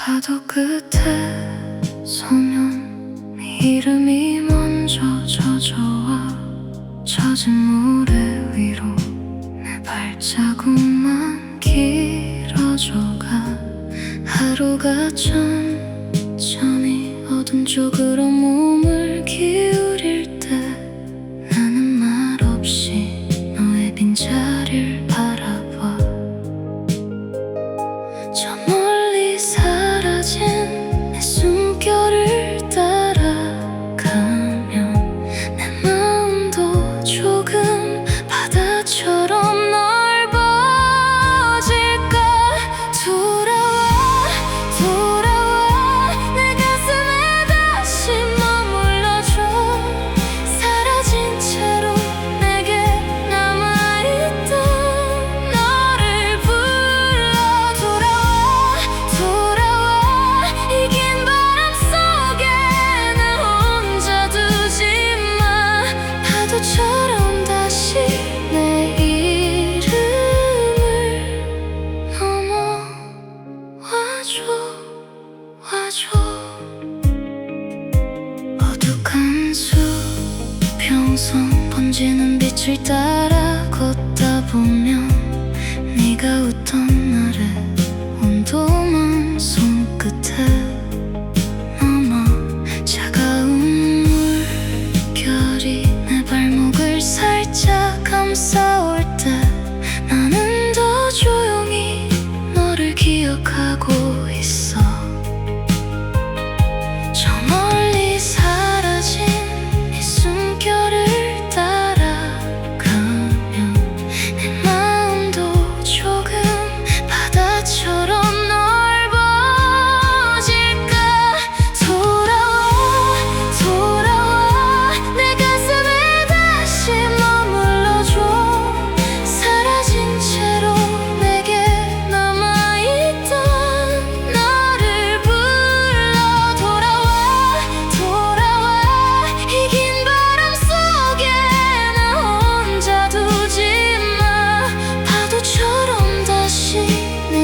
파도 끝에 서면 네 이름이 먼저 젖어와 젖은 모래 위로 내 발자국만 길어져가 하루가 천천히 어둠 쪽으로 몸을 기울일 때 나는 말없이 너의 빈자리를 바라봐. 저 멀리 사라진 내 숨결을 따라가면 내 마음도 조금 바다처럼 넓어질까. 돌아와 내 가슴에 다시 머물러줘. 사라진 채로 내게 남아있던 너를 불러. 돌아와 이 긴 바람 속에 나 혼자 두지 마. 파도처럼 다시 내 이름을 넘어와줘. 어둑한 수평선 번지는 빛을 따라 걷다 보면 네가 웃던 날의 온도만 손끝에 넘어. 차가운 물결이 내 발목을 살짝 감싸올 때 나는 더 조용히 너를 기억하고 있어. 저 멀리 사라진 네 숨결을 따라가면 내 마음도 조금 바다처럼 넓어질까. 돌아와 내 가슴에 다시 머물러줘. 사라진 채로 내게 남아있던 너를 불러. 돌아와 이 긴 바람 속에 나 혼자 두지 마. 파도처럼 다시 내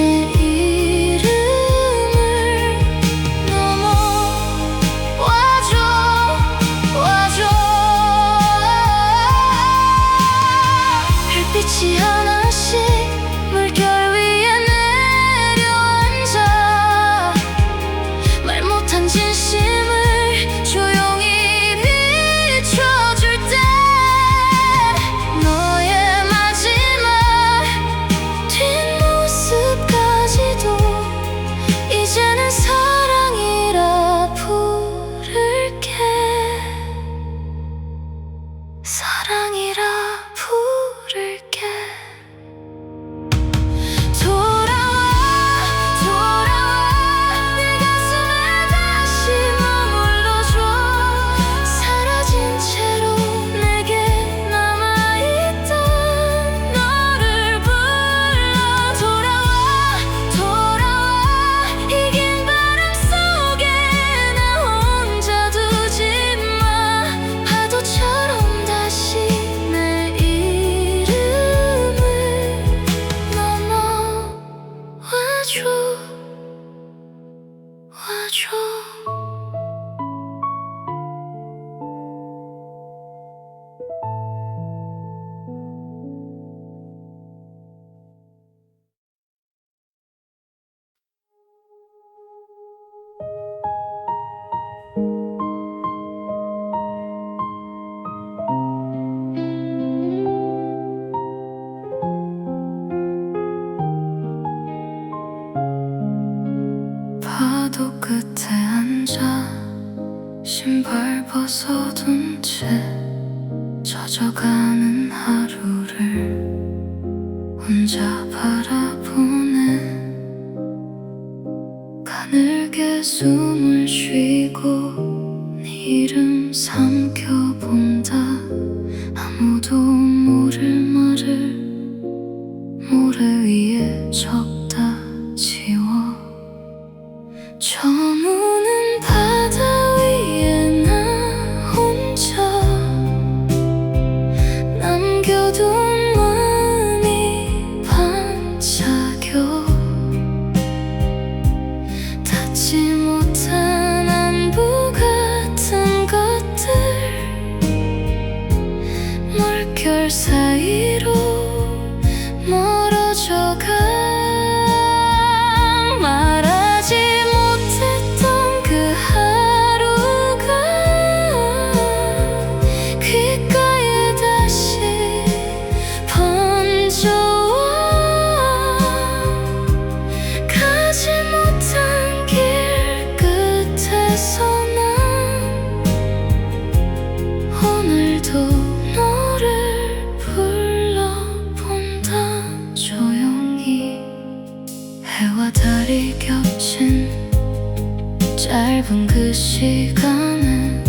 이름을 넘어와줘. 별빛이 하나씩 물결 위에 내려앉아 말 못한 진심을 조용히 비춰줄 때 너의 마지막 뒷모습까지도 이제는 사랑이라 부를게. 사랑이라 부를게. 돌아와 내 가슴에 다시 머물러줘. 사라진 채로 내게 남아있던 너를 불러. 돌아와 이 긴 바람 속에 나 혼자 두지 마. 파도처럼 다시 내 이름을 넘어와줘. 파도 끝에 앉아 신발 벗어둔 채 젖어가는 하루를 혼자 바라보네. 가늘게 숨을 쉬고 네 이름 삼켜본다. 아무도 모를 말을 모래 위에 적다 지워. 저 무는 바다 위에 나 혼자 남겨둔 마음이 반짝여. 달이 겹친 짧은 그 시간에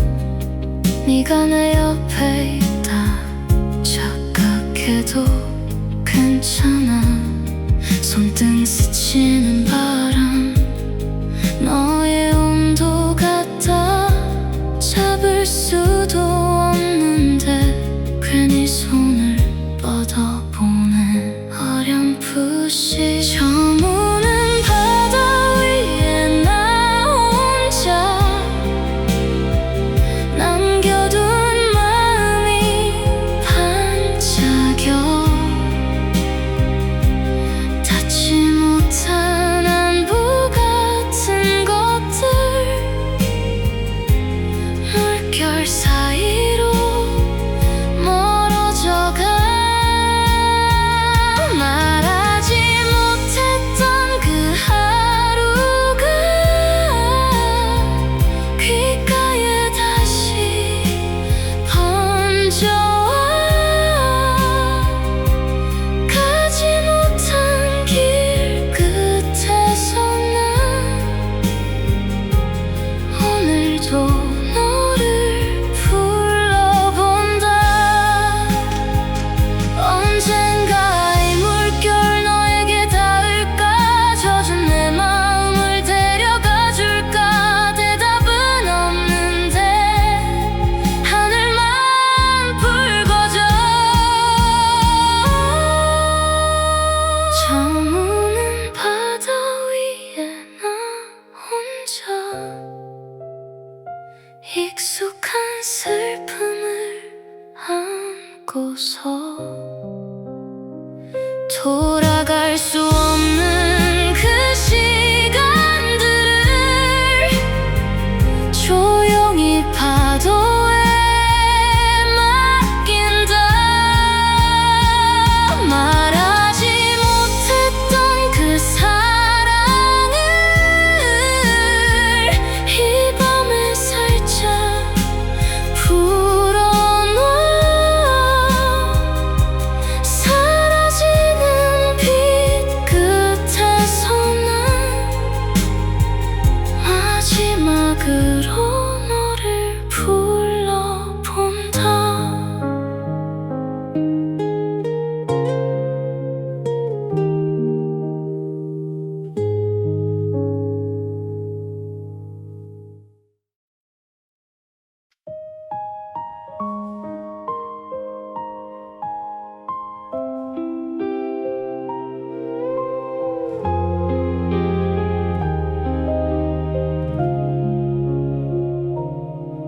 네가 내 옆에 있다 착각해도 괜찮아. 손등 스치는 바람 너의 온도 같아. 잡을 수도 없는데 괜히 손을 뻗어보네. 어렴풋이 처음 오는 바다 위에 나 혼자 남겨둔 마음이 반짝여. 닿지 못한 안부 같은 것들 물결 사이로 멀어져가. 말하지 못했던 그 하루가 귓가에 다시 번져와. 가지 못한 길 끝에서 난 오늘도 너를 불러본다. 언젠가 이 물결 너에게 닿을까. 젖은 내 마음을 데려가 줄까. 대답은 없는데 하늘만 붉어져. 처음 오는 바다 위에 나 혼자 익숙한 슬픔을 안고서 돌아갈 수 없는 그 시간들을 조용히 파도에 맡긴다. 말하지 못했던 그 사랑을 이 밤에 살짝 풀어놔. 사라지는 빛 끝에서 난 마지막으로 너를 불러본다.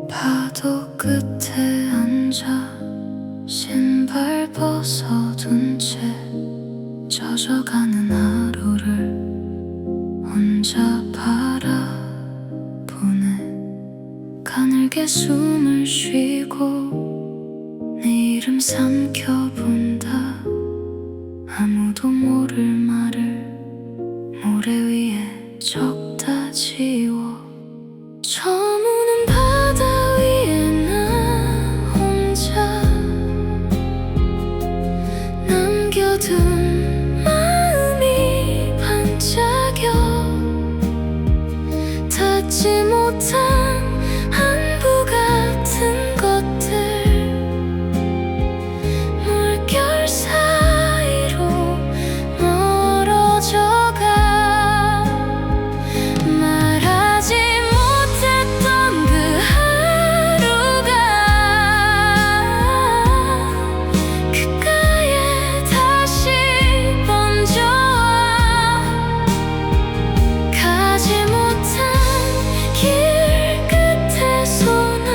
파도 끝에 앉아 신발 벗어둔 채 젖어가는 하루를 혼자 바라보네. 가늘게 숨을 쉬고 내 이름 삼켜본다. 아무도 모를 말을 모래 위에 적다 지워. 처음 오는 바다 위에 나 혼자 남겨둔 마음이 반짝여. 닿지 못한 안부 같은 것들 물결 사이로 멀어져가. 말하지 못했던 그 하루가 귓가에 다시 번져와. 가지 못한 길 끝에서 난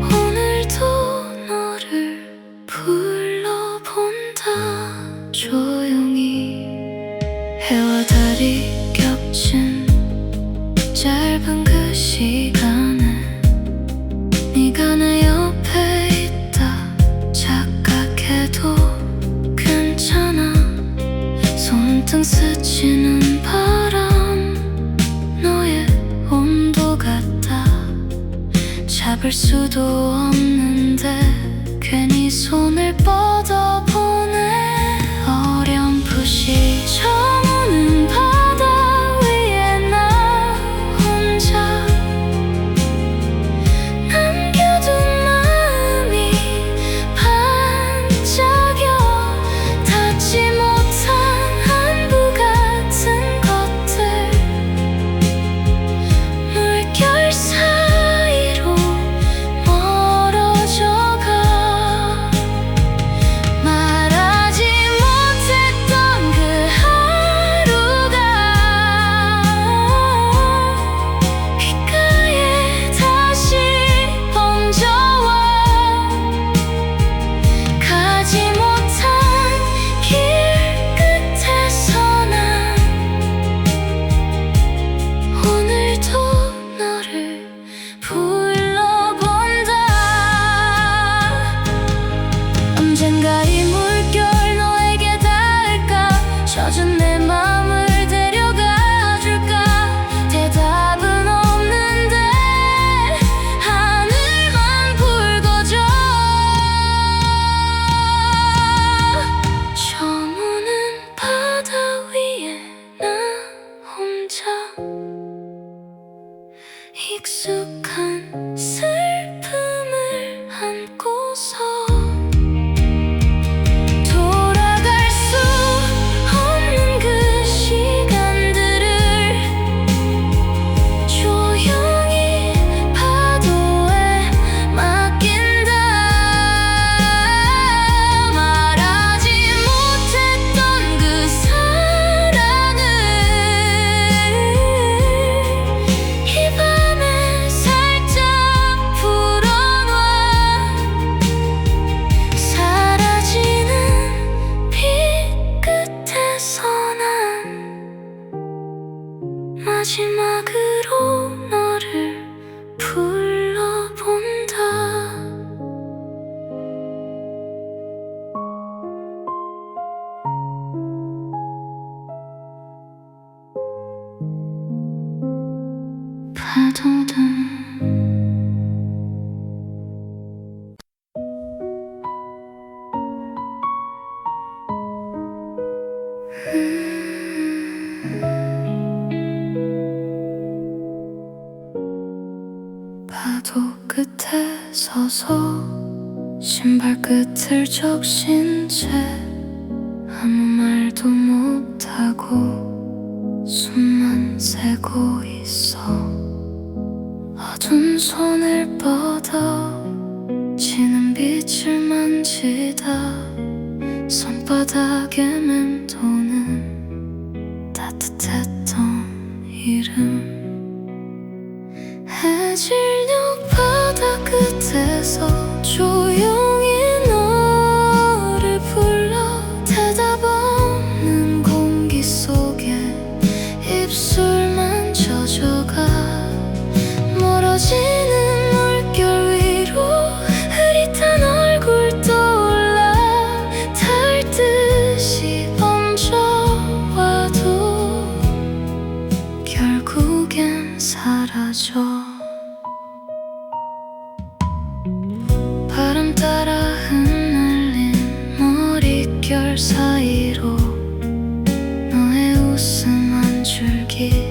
오늘도 너를 불러본다. 조용히 해와 달이 겹친 짧은 그 시간에 네가 내 옆에 있다 착각해도 괜찮아. 손등 스치는 바람 너의 온도 같다. 잡을 수도 없는데 괜히 손을 뻗어보네. 어렴풋이 저무는 바다 위에 나 혼자 남겨둔 마음이 반짝여 닿지 못한 안부 같은 것들 물결 사이로 멀어져가 말하지 못했던 그 하루가 귓가에 다시 번져와 가지 못한 길 끝에서 난 오늘도 너를 불러본다. 언젠가 이 물결 너에게 닿을까? 젖은 내 맘을 데려가 줄까? 대답은 없는데 하늘만 붉어져. 저무는 바다 위에 나 혼자 익숙한 슬픔을 안고서 돌아갈 수 없는 그 시간들을 조용히 파도에 맡긴다. 말하지 못했던 그 사랑을 이 밤에 살짝 풀어놔. 사라지는 빛 끝에서 난 마지막으로 너를 불러본다. 파도든 파도 끝에 서서 신발 끝을 적신 채 아무 말도 못하고 숨만 새고 있어. 어두운 손을 뻗어 지는 빛을 만지다 손바닥에 맴도는 따뜻했던 이름. 해질녘 바다 끝에서 조용히 너를 불러 대답 없는 공기 속에 입술만 젖어가 멀어지는 물결 위로 흐릿한 얼굴 떠올라 닿을 듯이 번져와도 결국엔 사라져. 바람 따라 흩날린 머릿결 사이로 너의 웃음 한 줄기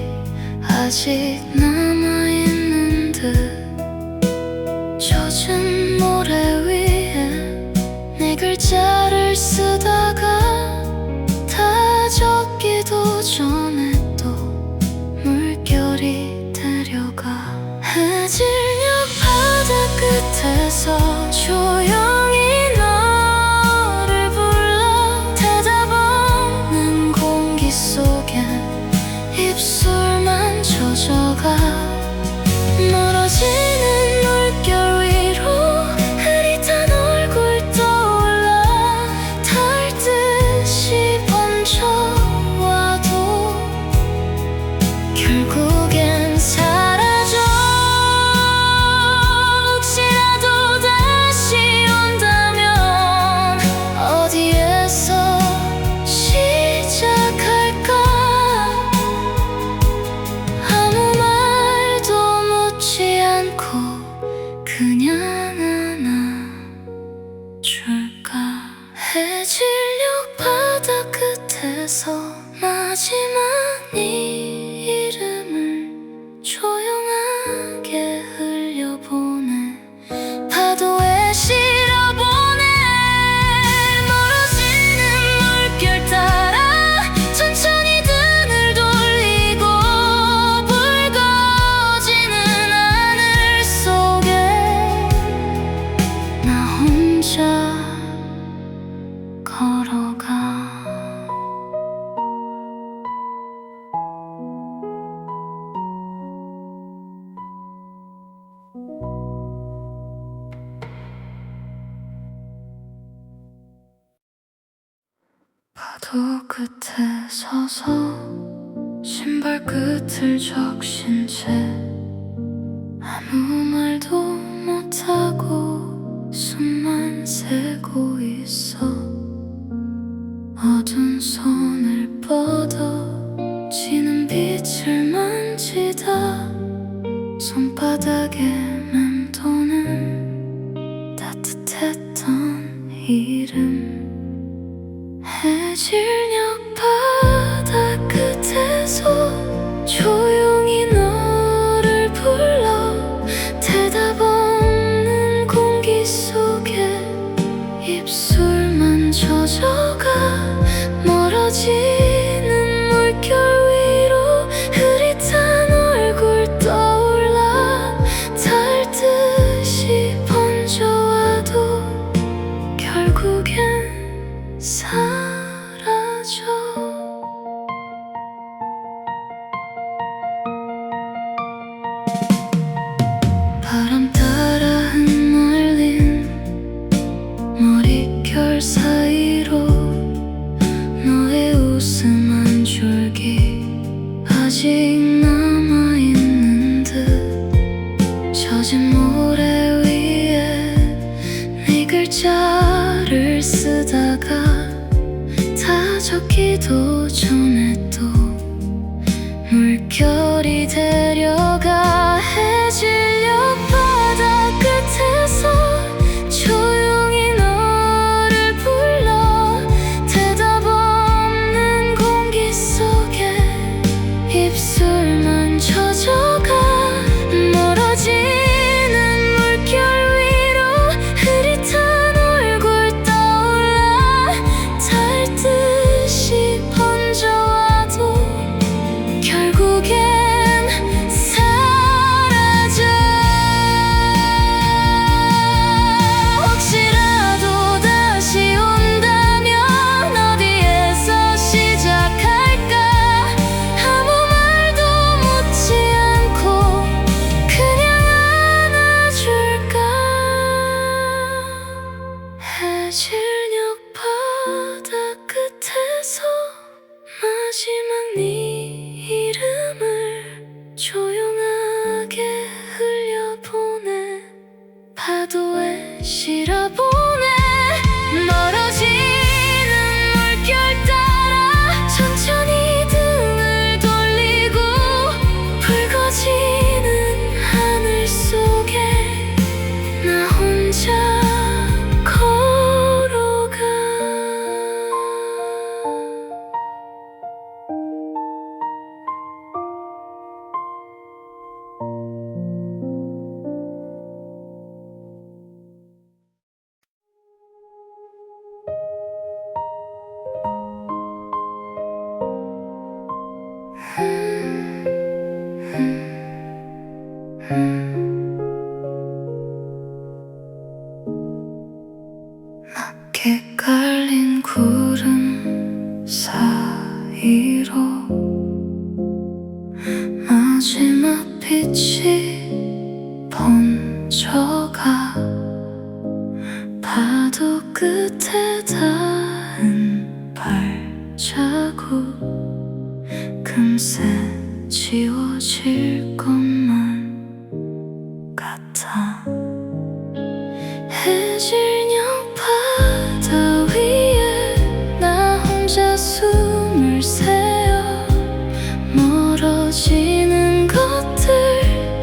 아직 남아있는 듯. 젖은 모래 위에 네 글자를 쓰다가 다 적기도 전에 또 물결이 데려가. 해질녘 바다 끝에서 조용히 너를 불러 대답 없는 공기 속에 입술만 젖어가 멀어지는 물결 위로 흐릿한 얼굴 떠올라 닿을 듯이 번져와도 결국엔 사라져. 혹시라도 다시 온다면 어디에서 시작할까? 아무 말 마지막 네 이름을 조용하게 흘려보내 파도에 실어보내 멀어지는 물결 따라 천천히 등을 돌리고 붉어지는 하늘 속에 나 혼자 걸어가 파도 끝에 서서 신발 끝을 적신 채 아무 말도 못하고 숨만 새고 있어 어두운 손을 뻗어 지는 빛을 만지다 손바닥에 맴도는 따뜻했던 이름 해질녘 바다 끝에서 조용히 너를 불러 대답 없는 공기 속에 입술만 젖어가 멀어지는 물결 위로 흐릿한 얼굴 떠올라 닿을 듯이 번져와도 결국엔 사라져 바람 따라 흩날린 머릿결 사이로 너의 웃음 한 줄기 아직 남아있는 듯 젖은 모래 위에 네 글자를 쓰다가 다 적기도 전에 또 물결이 데려가 해질녘 바다 끝에서 조용히 너를 불러 대답 없는 공기 속에 입술만 젖어가 멀어지는 물결 위로 흐릿한 얼굴 떠올라 닿을 듯이 번져와도 결국엔 사라져 혹시라도 다시 온다면 어디에서 시작할까 아무 말도 묻지 않고 그냥 안아줄까 해질녘 바다 끝에서 마지막 네 이름을 조용하게 흘려보내 파도에 실어보내 멀어지는 물결 따라 천천히 등을 돌리고 붉어지는 하늘 속에 나 혼자 걸어가 낮게 깔린 구름 사이로 마지막 빛이 번져가 파도 끝에 닿은 발자국 금세 지워질 것만 같아 해질녘 바다 위에 나 혼자 숨을 새어 멀어지는 것들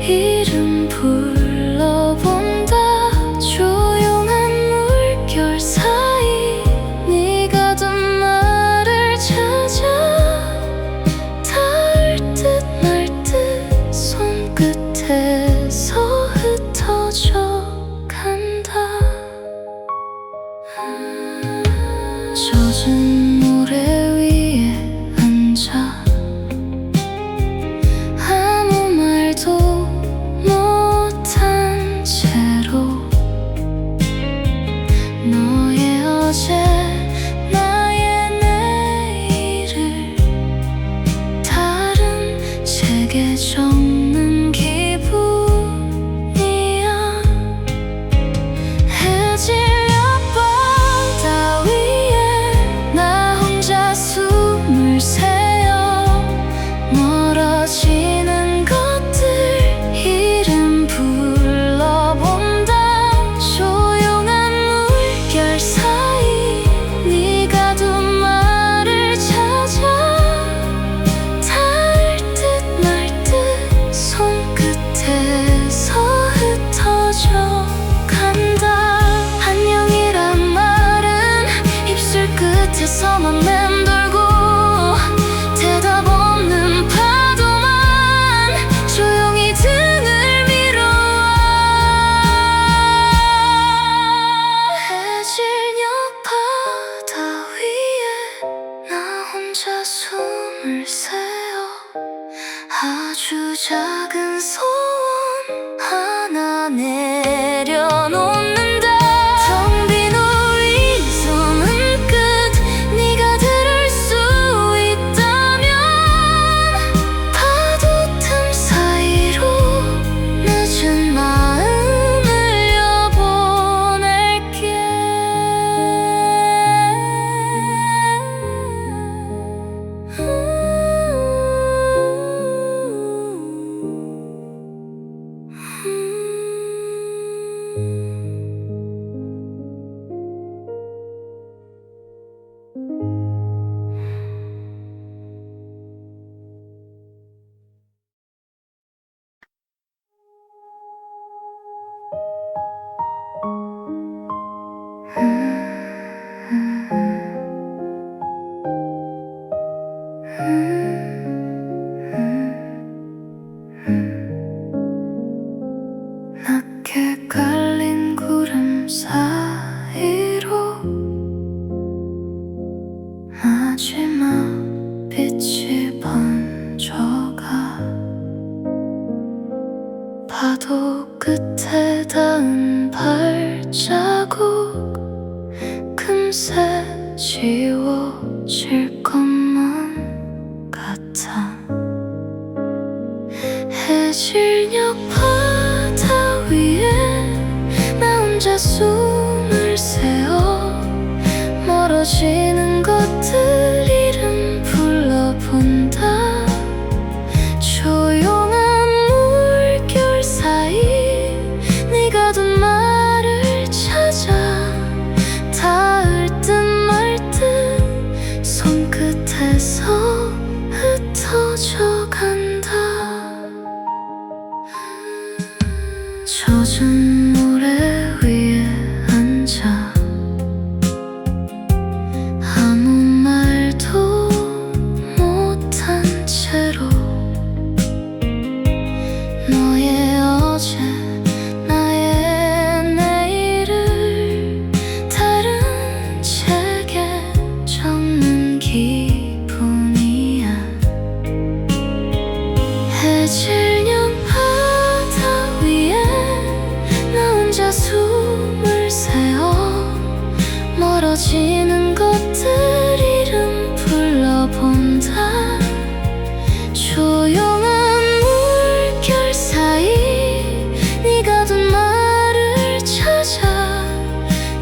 이름 불러본다 조용한 물결 사이 네가 둔 말을 찾아 숨을 새어 아주 작은 소원 하나 내려놓는다. 텅 빈 우리 손끝 네가 들을 수 있다면 파도 틈 사이로 늦은 마음을 여보낼게. 낮게 깔린 구름 사이로 마지막 빛이 번져가 파도 끝에 닿은 발자국 금세 지워질 것만 같아. 해질녘 바다 위에 나 혼자 숨을 새어 멀어지는 것들 이름 불러본다. 조용한 물결 사이 네가 둔 말을 찾아 닿을 듯 말 듯 손끝에서 흩어져 간다. 젖은 모래 위에 앉아 아무 말도 못한 채로 너의 어제 나의 내일을 다른 책에 적는 기분이야. 해질녘 바다 위에 나 혼자 숨을 새어 멀어지는 것들 이름 불러본다. 조용한 물결 사이 네가 둔 말을 찾아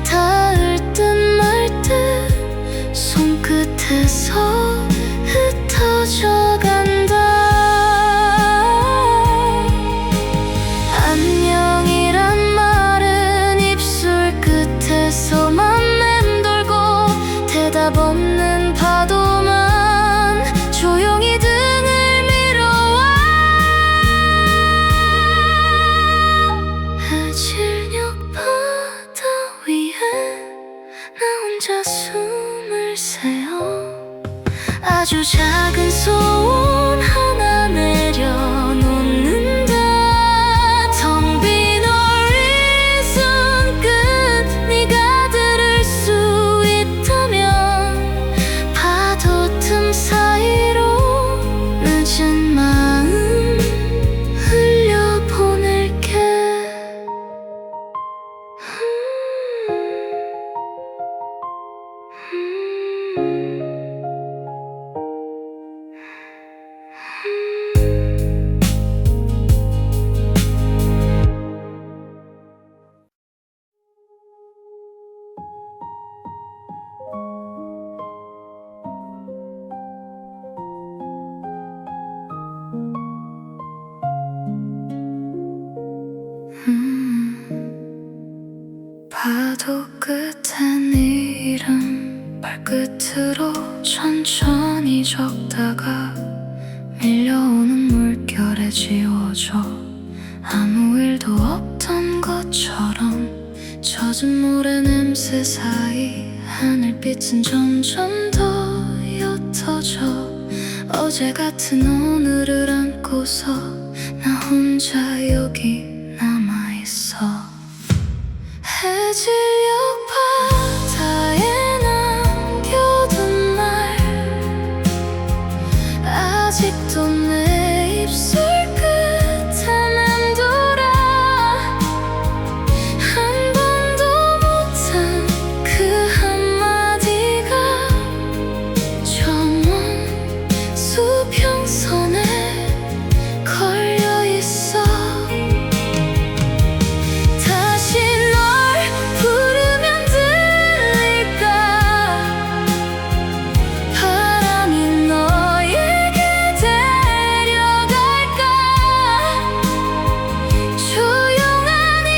닿을 듯 말 듯 손끝에서 흩어져 간다. 안녕이란 말은 입술 끝에서만 맴돌고 대답 없는 파도만 조용히 등을 밀어와. 해질녘 바다 위에 나 혼자 숨을 새어 아주 작은 소원 하나 내려놓는다. 텅 빈 우리 손끝 네가 들을 수 있다면 파도 틈 사이로 늦은 마음 흘려보낼게. 파도 끝에 네 이름 발끝으로 천천히 적다가 밀려오는 물결에 지워져 아무 일도 없던 것처럼 젖은 모래 냄새 사이 하늘빛은 점점 더 옅어져 어제 같은 오늘을 안고서 나 혼자 여기 남아있어. 해질녘 바다에 남겨둔 말 아직도 내 입술 끝에 맴돌아 한 번도 못한 그 한마디가 저 먼 수평선에 걸려있어. 다시 널 부르면 들릴까? 바람이 너에게 데려갈까? 조용한 이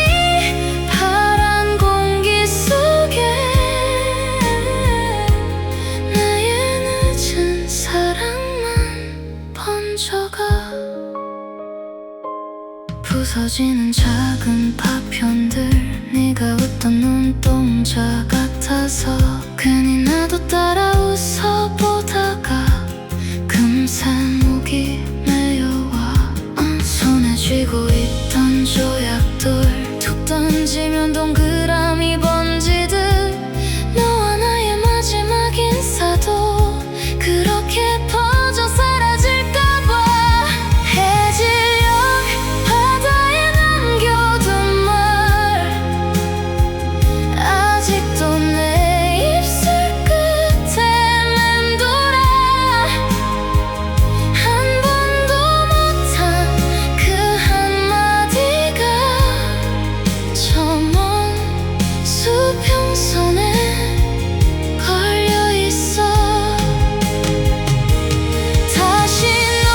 파란 공기 속에 나의 늦은 사랑만 번져가. 부서지는 작은 파편들 네가 웃던 눈동자 같아서 괜히 나도 따라 웃어보다가 금세 목이 메여와. 손에 쥐고 있던 조약돌 툭 던지면 동그라미 번지듯 너와 나의 마지막 인사도 그렇게 퍼져 사라질까봐. 해질녘 바다에 남겨둔 말 아직도 내 입술 끝에 맴돌아 한 번도 못한 그 한마디가 저 먼 수평선에 걸려있어. 다시 널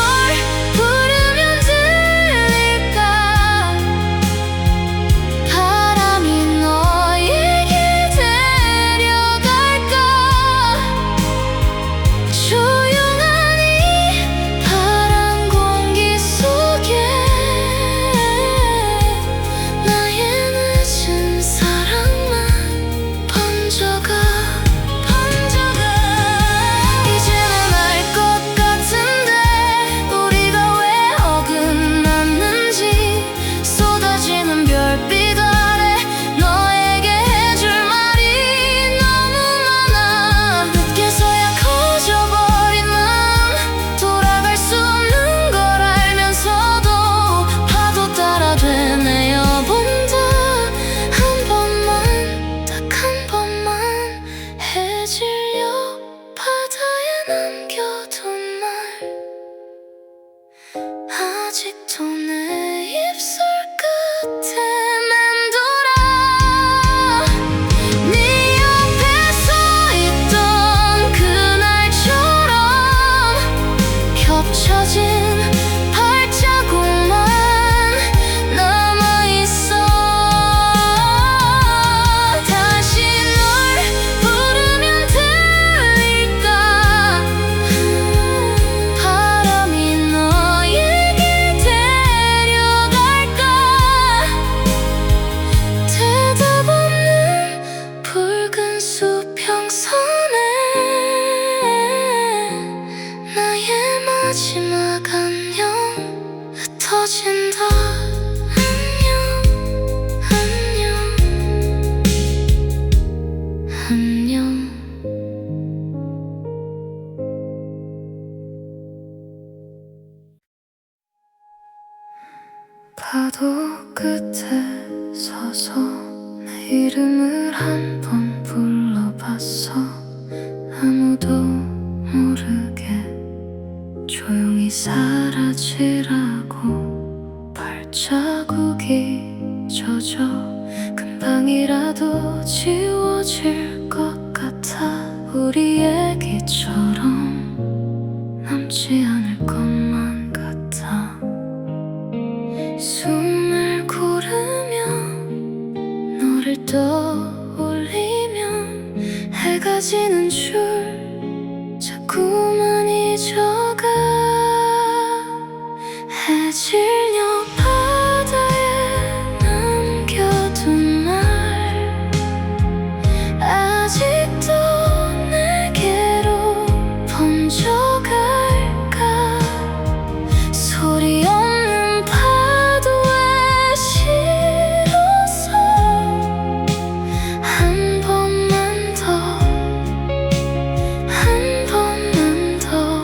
부르면 들릴까? 바람이 너에게 데려갈까? 조용한 이 파란 공기 속에 나의 늦은 사랑만 번져가. 이제는 알 것 같은데 우리가 왜 어긋났는지. 쏟아지는 별빛 아래 너에게 해줄 말이 너무 많아. 늦게서야 커져버린 맘 돌아갈 수 없는 걸 알면서도 파도 따라 되뇌어본다. 한 번만 딱 한 번만 해질녘 바다에 남겨둔 말 아직도 내 입술 끝에 맴돌아. 네 옆에 서 있던 그날처럼 겹쳐진 발자국만 남아있어. 다시 널 부르면 들릴까? 바람이 너에게 데려갈까? 대답 없는 붉은 수평선에 나의 마지막 안녕 흩어진다. 안녕 안녕 안녕. 파도 끝에 서서 내 이름을 한 번 불러봤어. 아무도 모르게 조용히 사라지라고. 발자국이 젖어 금방이라도 지워질 것 같아. 우리 얘기처럼 남지 않을 것만 같아. 숨을 고르며 너를 떠올리면 해가 지는 줄 자꾸만 잊어가. 해질녘 바다에 남겨둔 말 아직도 내게로 번져갈까? 소리 없는 파도에 실어서 한 번만 더 한 번만 더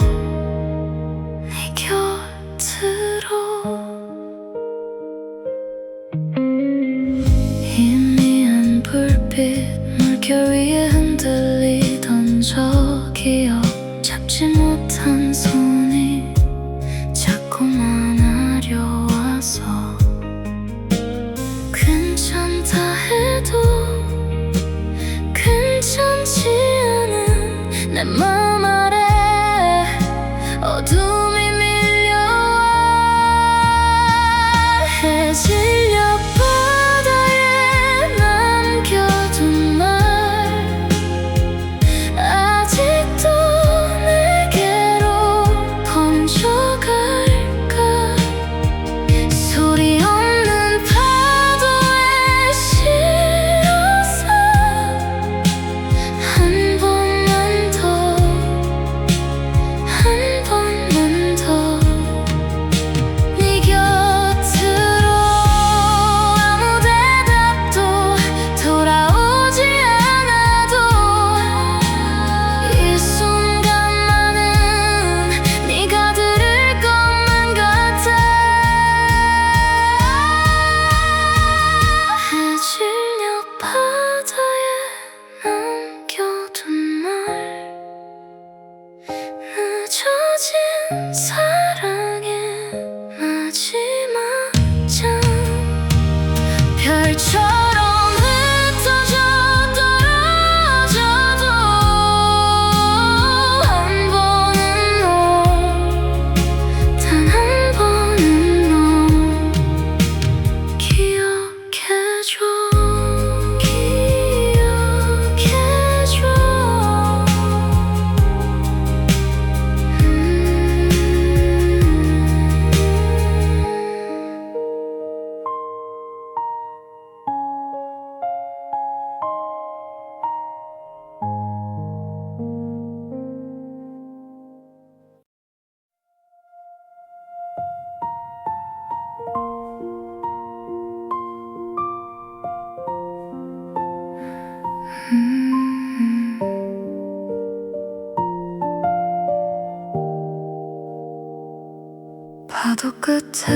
파도 끝에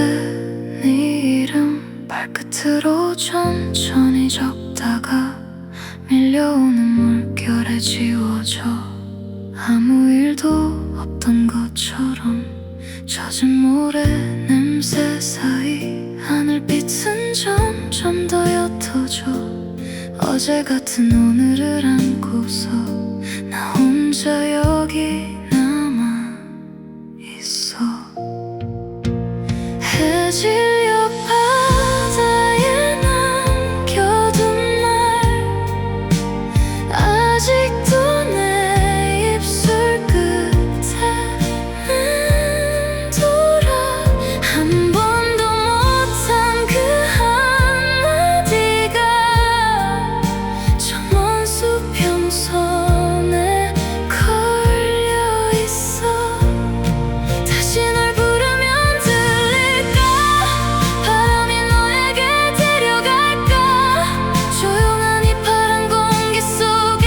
네 이름 발끝으로 천천히 적다가 밀려오는 물결에 지워져 아무 일도 없던 것처럼 젖은 모래 냄새 사이 하늘빛은 점점 더 옅어져 어제 같은 오늘을 안고서 나 혼자 여기 남아 있어. 해질녘 바다에 남겨둔 말 아직도 내 입술 끝에 맴돌아 한 번도 못한 그 한마디가 저 먼 수평선에 걸려있어. 다시 널 부르면 들릴까? 바람이 너에게 데려갈까? 조용한 이 파란 공기 속에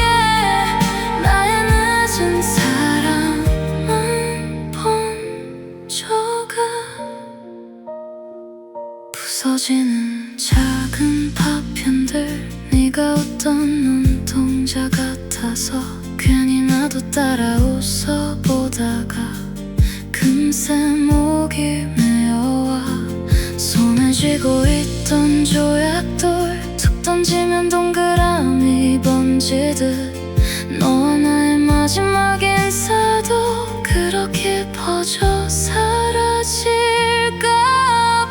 나의 늦은 사랑만 번져가. 부서지는 작은 파편들 네가 웃던 눈동자 같아서 괜히 나도 따라 웃어보다가 금세 목이 메어와 손에 쥐고 있던 조약돌 툭 던지면 동그라미 번지듯 너와 나의 마지막 인사도 그렇게 퍼져 사라질까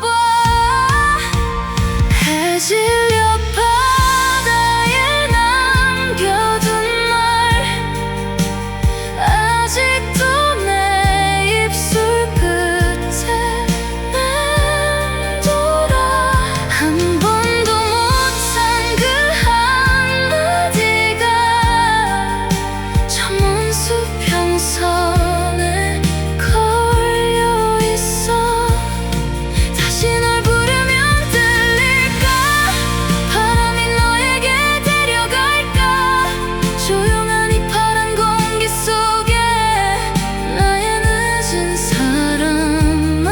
봐. 해질녘 바다에 남겨둔 말 아직도 내 입술 끝에 맴돌아 한 번도 못한 그 한마디가 저 먼 수평선에 걸려있어. 다시 널 부르면 들릴까? 바람이 너에게 데려갈까? 조용한 이 파란 공기 속에 나의 늦은 사랑만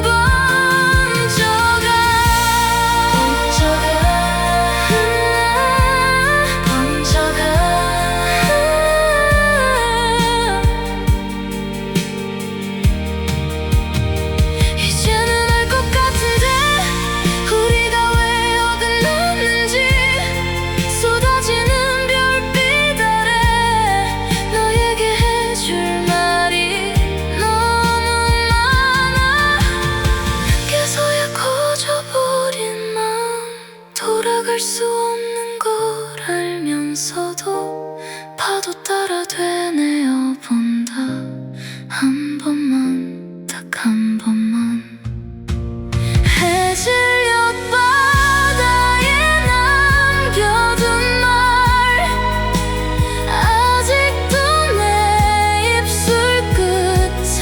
번져가. 이제는 알 것 같은데 우리가 왜 어긋났는지. 쏟아지는 별빛 아래 너에게 해줄 말이 너무 많아. 계속야 커져버린 마음 돌아갈 수 없는 걸 알면서도 파도 따라 되뇌어 본다. 한 번만 딱 한 번만. 해질녘 바다에 남겨둔 말 아직도 내 입술 끝에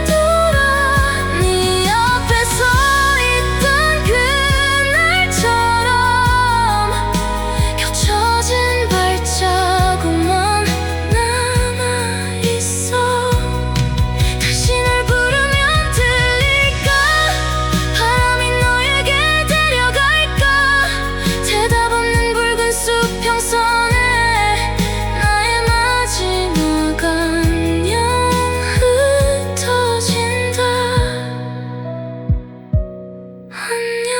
맴돌아 네 앞에 서 있던 그날처럼 겹쳐진 발자국만 남아있어. 다시 널 부르면 들릴까? 바람이 너에게 데려갈까? 대답 없는 붉은 수평선에 나의 마지막 안녕 흩어진다. 안녕.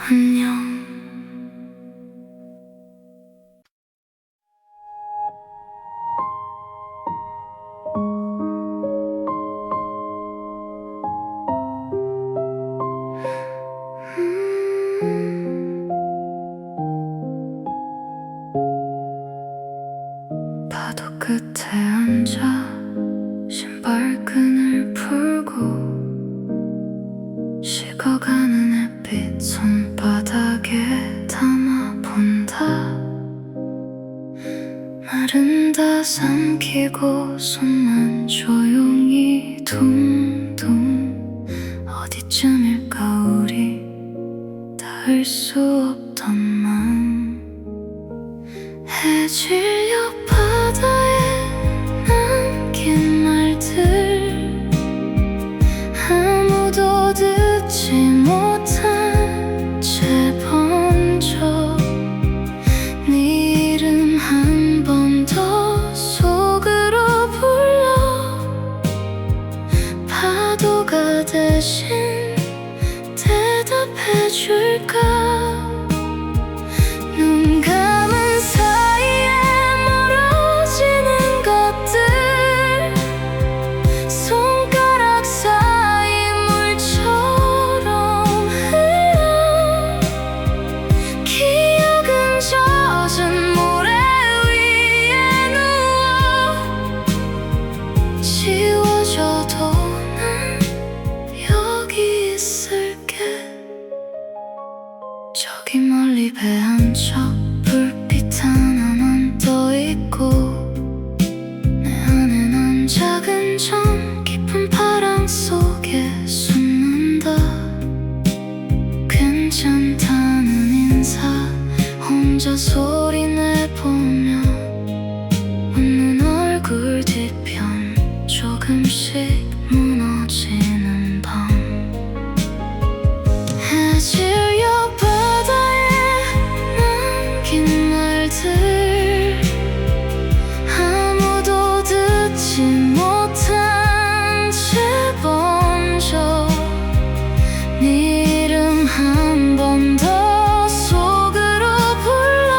안녕. 파도 끝에 앉아 신발끈을 풀고 식어가는 햇빛 손바닥에 담아본다. 말은 다 삼키고 손만 조용히 둥둥. 어디쯤일까 우리 닿을 수 없던 없던 마음 해질녘 바다에 남긴 말들 아무도 듣지 못한 채 번져 네 이름 한 번 더 속으로 불러 파도가 대신 대답해줄까 눈 감은 사이에 멀어지는 것들 손가락 사이 물처럼 흘러 기억은 젖은 모래 위에 누워 지워져도 난 여기 있을게 저기 멀리 배 한 척 불빛 하나만 떠있고 내 안에 난 작은 점 깊은 파랑 속에 숨는다 괜찮다는 인사 혼자 소리 내보며 웃는 얼굴 뒤편 조금씩 무너지는 밤 해질녘 바다에 남긴 말들 아무도 듣지 못한 채 번져 네 이름 한 번 더 속으로 불러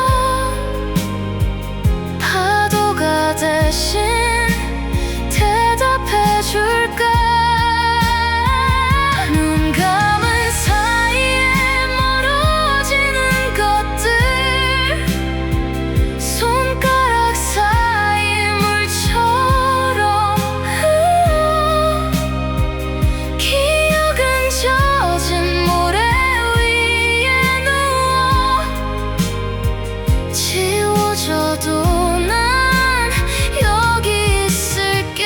파도가 대신 대답해줄까 눈 감은 사이에 멀어지는 것들 손가락 사이 물처럼 흘러 기억은 젖은 모래 위에 누워 지워져도 난 여기 있을게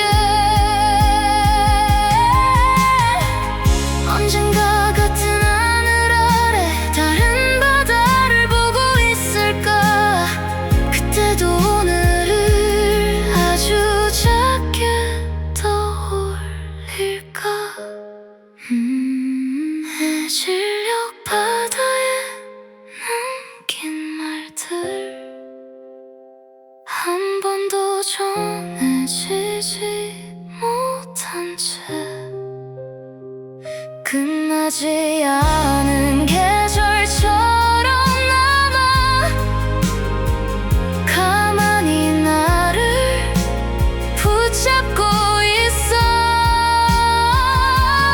언젠가 같은 하늘 아래 다른 바다를 보고 있을까 그때도 오늘을 아주 작게 떠올릴까 해질녘 바다에 남긴 말들 한 번도 전해지지 못한 채 끝나지 않은 계절처럼 남아 가만히 나를 붙잡고 있어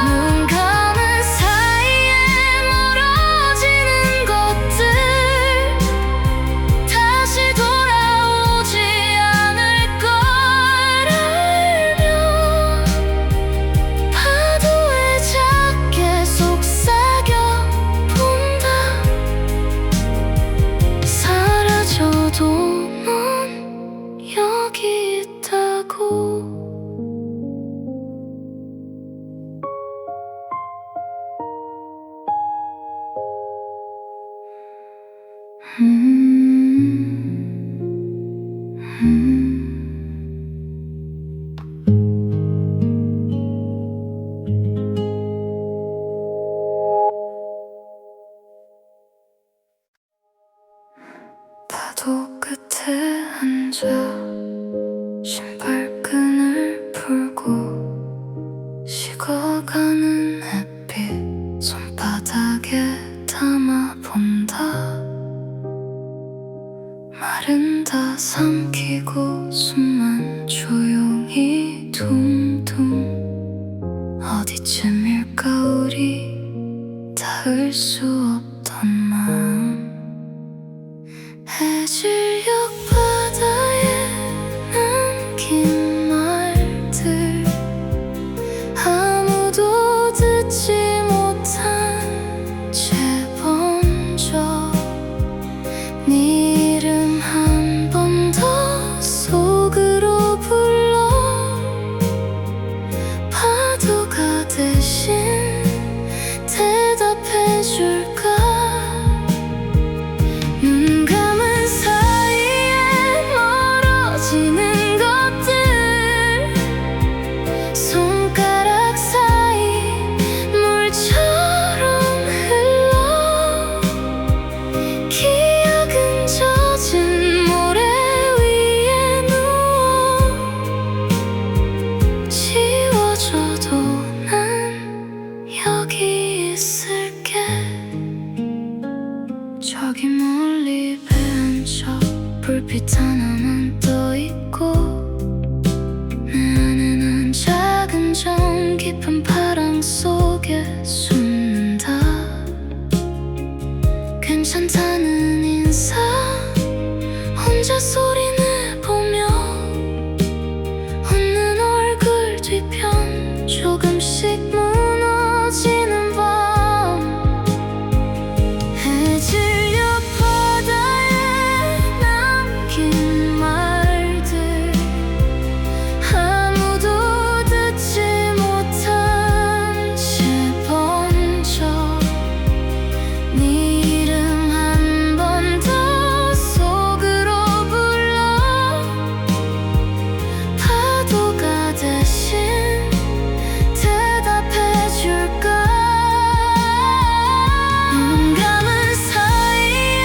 눈 감은 사이에 멀어지는 것들 다시 돌아오지 않을 걸 알며 파도에 작게 속삭여 본다 사라져도 넌 여기 있다고 파도 끝에 앉아 신발끈을 풀고 식어가는 햇빛 손바닥에 담아본다 말은 다 삼키고 숨만 조용히 둥둥 어디쯤일까 우리 닿을 수 없던 마음 해질녘 바다에 남긴 말들 아무도 듣지 못한 채 번져 네 이름 한 번 더 속으로 저기 멀리 배 한 척 불빛 하나만 떠있고 내 안에는 작은 정 깊은 파랑 속에 숨는다. 괜찮다는 인사 혼자 소리내보며 웃는 얼굴 뒤편 조금씩 무너지는 밤. 해질녘 바다에 남긴 말들 아무도 듣지 못한 채 번져 네 이름 한 번 더 속으로 불러 파도가 대신 대답해줄까. 눈 감은 사이에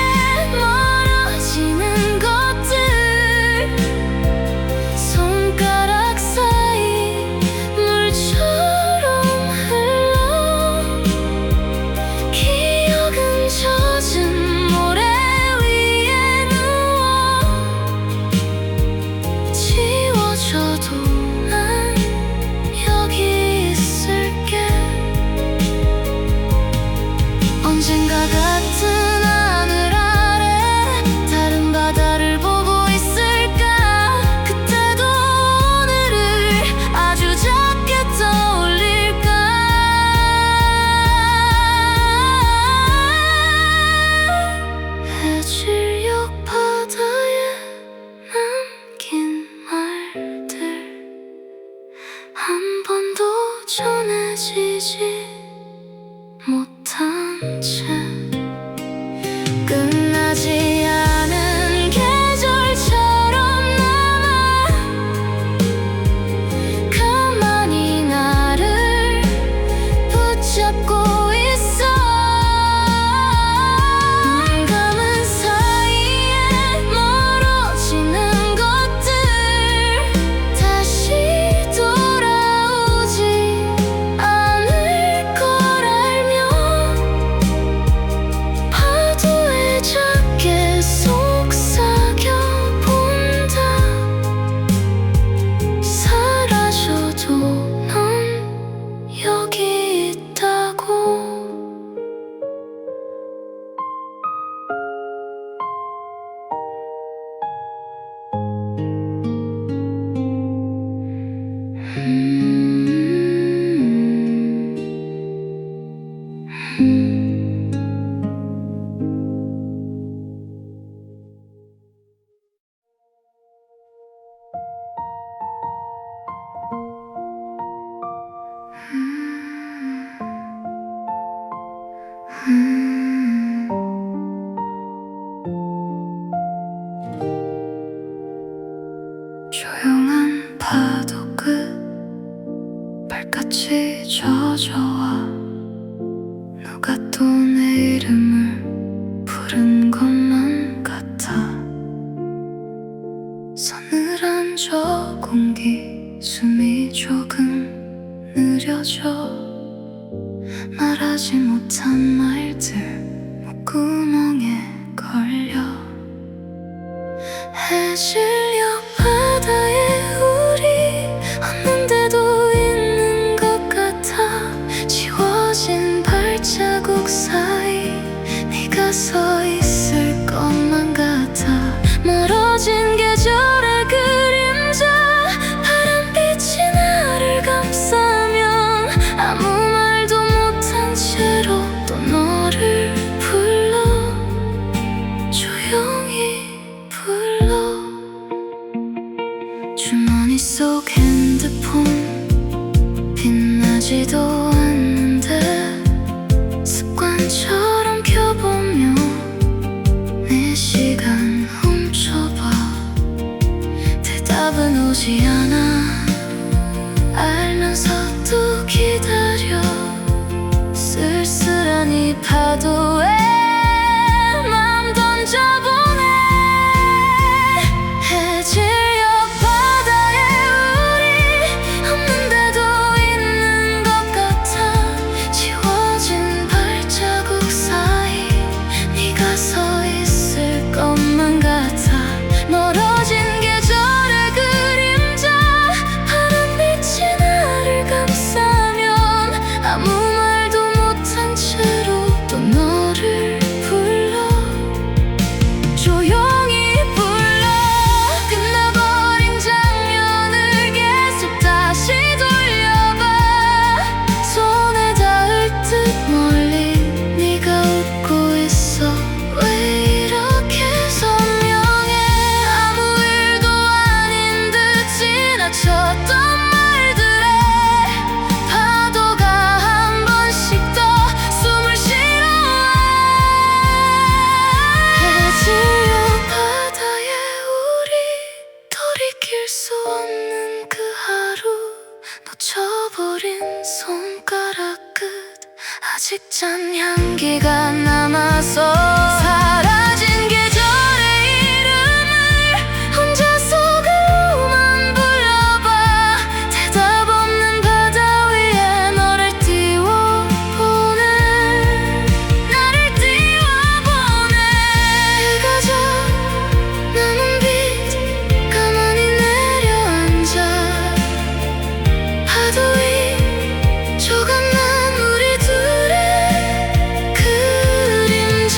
멀어지는 것들 손가락 사이 물처럼 흘러 기억은 젖은 모래 위에 누워 지워져도 난 여기 있을게. 언젠가 같은 하늘 아래 다른 바다를 보고 있을까. 그때도 오늘을 아주 작게 떠올릴까. 해질녘 바다에 남긴 말들 한 번도 전해지지 못한 채 끝나지 않은 계절처럼 남아 가만히 나를 붙잡고 있어. 눈 감은 사이에 멀어지는 것들 다시 돌아오지 않을 걸 알며 파도에 작게 속삭여 본다. 사라져도 넌 여기 있다고. 조용한 파도 끝 발끝이 젖어와 누가 또 내 이름을 부른 것만 같아. 서늘한 저 공기 숨이 조금 느려져 말하지 못한 말들 목구멍에 걸려. 해질녘 바다에 우리 없는데도 있는 것 같아. 지워진 발자국 사이 네가 서 있을 것만 같아. 멀어진 계절의 그림자 파란빛이 나를 감싸면 아무 말도 못한 채로 또 너를 불러 조용히 불러. 주머니 속 핸드폰 빛나지도 않는데 습관처럼 켜보며 내 시간 훔쳐봐. 대답은 오지 않아 알면서도 기다려. 쓸쓸한 이 파도에 맘 던져보네. 해질녘 바다에 우리 없는데도 있는 것 같아. 지워진 발자국 사이 네가 서 짠 향기가 남아서 사라진 계절의 이름을 혼자서 글로만 불러봐. 대답 없는 바다 위에 너를 띄워보네. 나를 띄워보네. 해가 져 남은 빛 가만히 내려앉아. 파도 위 조각난 우리 둘의 그림자.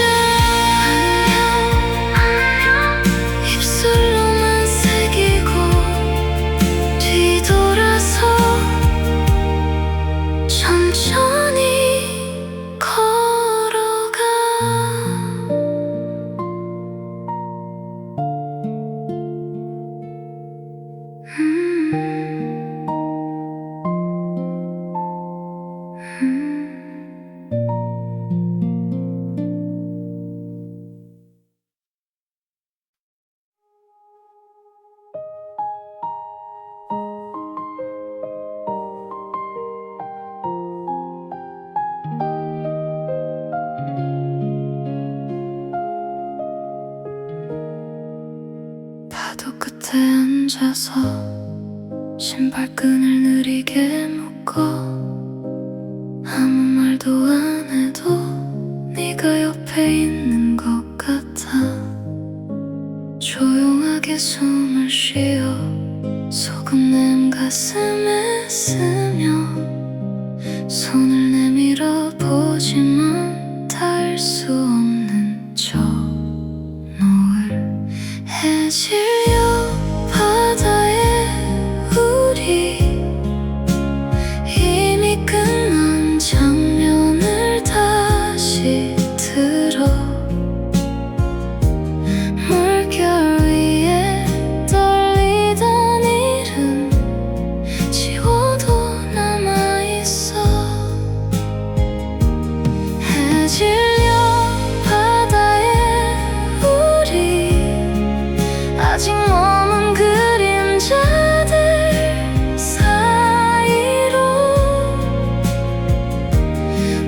안녕 입술로만 새기고 뒤돌아서 천천히 걸어가. 파도 끝에 앉아서 신발끈을 느리게 묶어. 아무 말도 안 해도 네가 옆에 있는 것 같아. 조용하게 숨을 쉬어 소금냄 가슴에 스며 손을 내밀어 보지만 닿을 수 없는 저 노을. 해질녘 바다에 우리 이미 끝난 장면을 다시 들어. 물결 위에 떨리던 이름 지워도 남아있어. 해질녘 바다에 우리 아직 머문 그림자들 사이로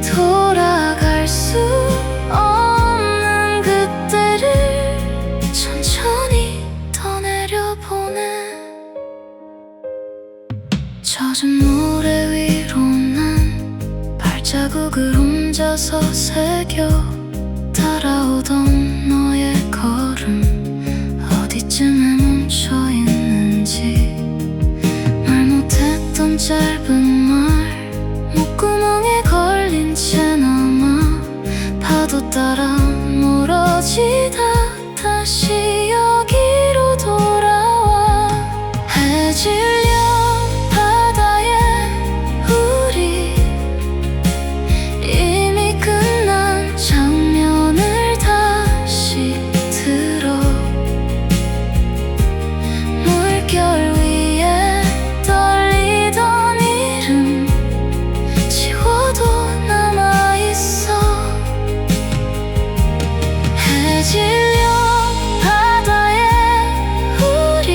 돌아갈 수 없는 그때를 천천히 떠내려보내. 젖은 모래 위로 난 발자국을 혼자서 새겨. 따라오던 너의 걸음 어디쯤에 멈춰있는지. 말 못했던 짧은 말 목구멍에 걸린 채 남아. 파도 따라 멀어지다 다시 여기로 돌아와. 해질녘 바다에 우리 이미 끝난 장면을 다시 들어. 물결 위에 떨리던 이름 지워도 남아있어. 해질녘 바다에 우리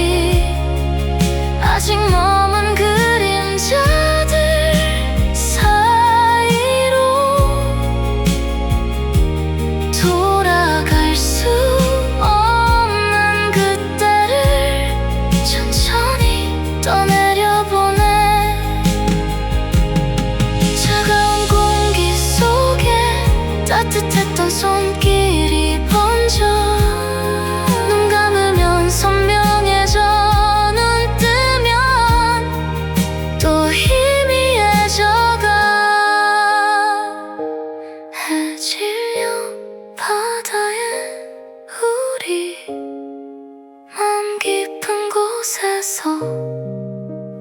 아직 머문 그림자들 사이로 돌아갈 수 없는 그때를 천천히 떠내려보내. 차가운 공기 속에 따뜻했던 손길이 번져. 눈 감으면 선명해져. 눈 뜨면 또 희미해져가. 해질녘 바다에 우리 마음 깊은 곳에서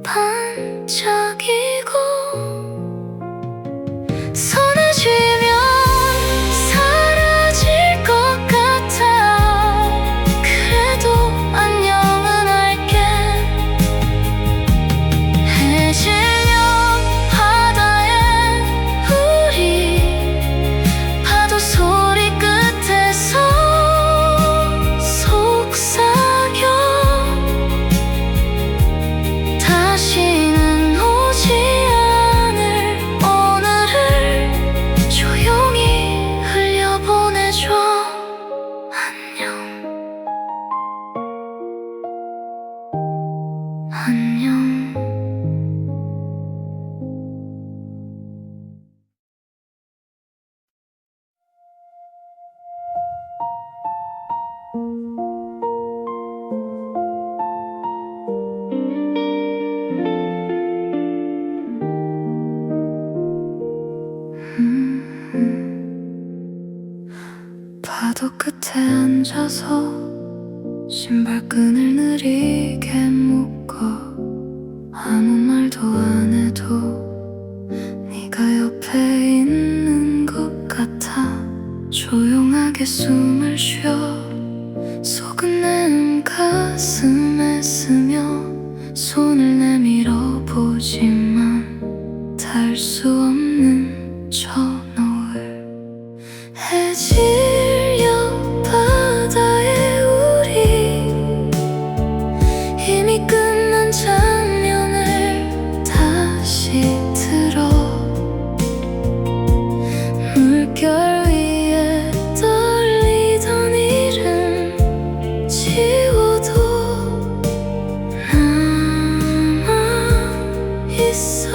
반짝이고. 손을 쥐면 사라질 것 같아. 그래도 안녕은 할게. 해질녘 바다에 우리 파도 소리 끝에서 속삭여. 파도 끝에 앉아서 신발끈을 느리게 묶어 아무 말도 안 해도 네가 옆에 있는 것 같아. 조용하게 숨을 쉬어 소근내는 가슴에 스며 손을 내밀어 보지만 닿을 수 없는 저 노을. 해질녘 바다에 우리 이미 끝난 장면을 다시 들어. 물결 위에 떨리던 이름 지워도 남아있어.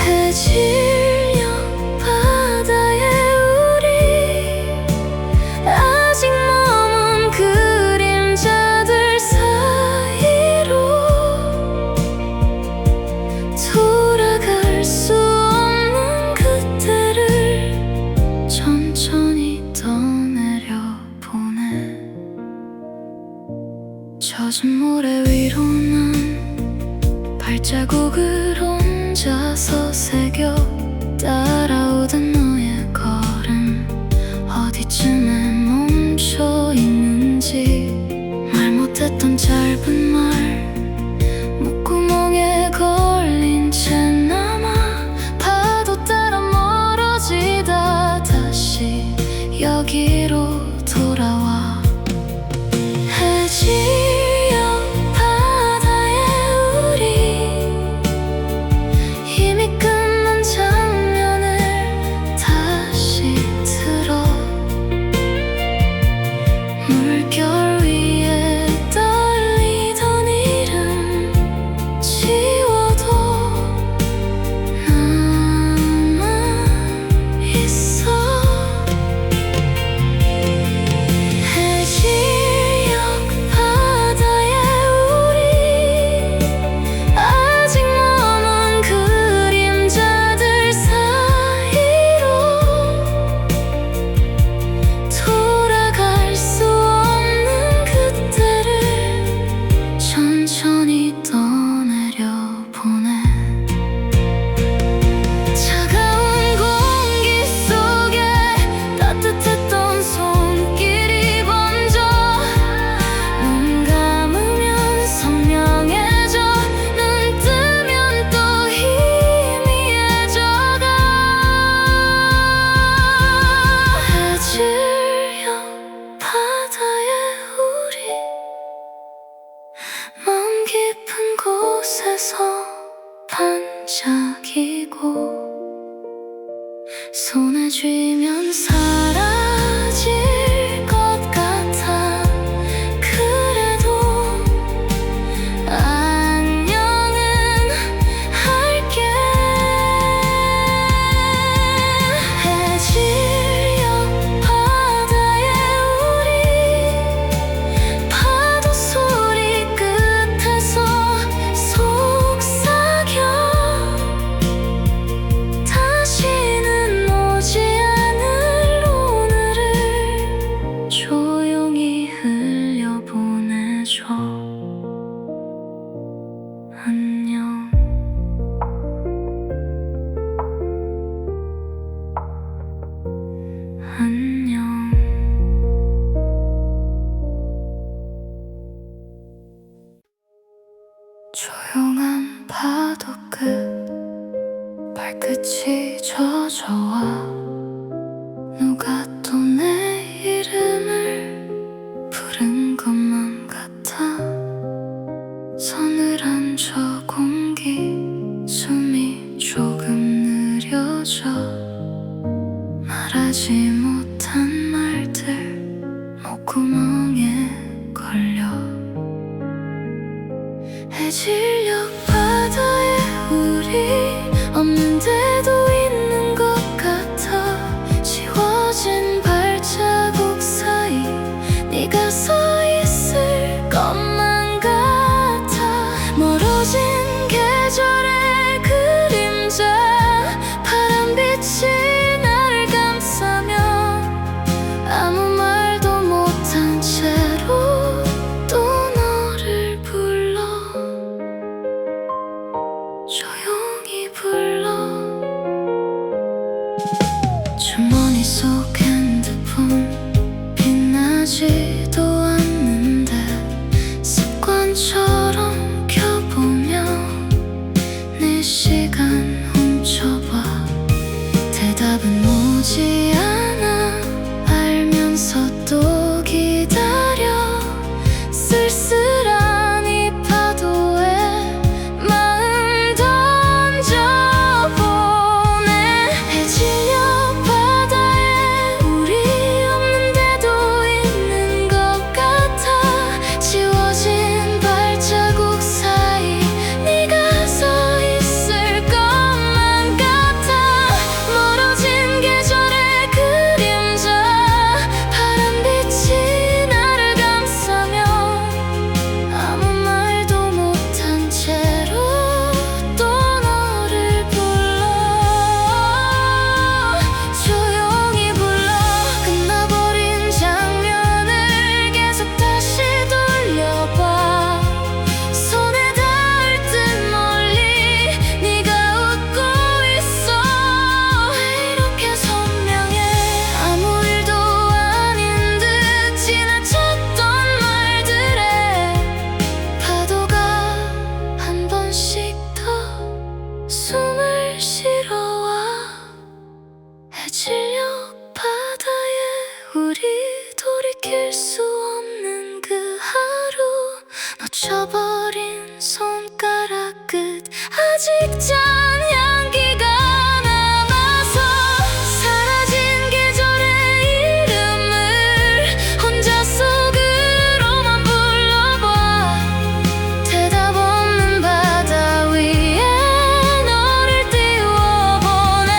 해질녘 바다에 우리 아직 머문 그림자들 사이로 돌아갈 수 없는 그때를 천천히 떠내려 보내. 젖은 모래 위로 난 발자국을 혼자서 새겨. 따라오던 너의 걸음 어디쯤에 멈춰 있는지. 말 못했던 짧은 말 목구멍에 걸린 채 남아. 파도 따라 멀어지다 다시 여기로 돌아와. 해질녘 바다에 우리 이미 끝난 장면을 다시 들어. 물결 위에 떨리던 이름 지워도 남아있어. 해질녘 바다에 우리 아직 머문 그림자들 사이로 돌아갈 수 없는 그때를 천천히 떠내려 보내. 차가운 공기 속에 따뜻했던 손길이 번져. 눈 감으면 선명해져 눈 뜨면 또 희미해져가. 해질녘 바다에 우리 마음 깊은 곳에서 반짝이고 손에 쥐면 사라질 것 같아. 그래도 안녕은 할게. 해질녘 바다에 우리 파도 소리 끝에서 속삭여. 다시는 오지 않을 오늘을 조용히 흘려보내줘. 안녕. 안녕. 조용한 파도 끝 발끝이 젖어와. 누가 또 내 이름을 부른 것만 같아. 서늘한 저 공기 숨이 조금 느려져. 말하지 못한 말들 목구멍에 걸려. 해질녘 바다에 우리 없는데도 있는 것 같아. 지워진 발자국 분 빛나지도 않는데 습관처럼 켜보며 네 시간 훔쳐봐. 대답은 오지 않아 알면서 또 기다려. 쓸쓸한 이 파도에 마음 던져보내. 해질녘 바다에 우리 없는데도 있는 것 같아. 지워진 발자국 사이 네가 서 있을 것만 같아. 멀어진 계절의 그림자 파란빛이 나를 감싸며 아무 말도 못한 채로 또 너를 불러. 조용히 불러. 끝나버린 장면을 계속 다시 돌려봐. 손에 닿을 듯 멀리 네가 웃고 있어. 왜 이렇게 선명해. 아무 일도 아닌 듯 지나쳤던 말들에 파도가 한 번씩 더 숨을 실어와. 해질녘 바다에 우리 돌이킬 수 없는 그 하루. 놓쳐버린 손가락 끝 아직 짠 향기가 남아서 사라진 계절의 이름을 혼자 속으로만 불러봐. 대답 없는 바다 위에 너를 띄워보내.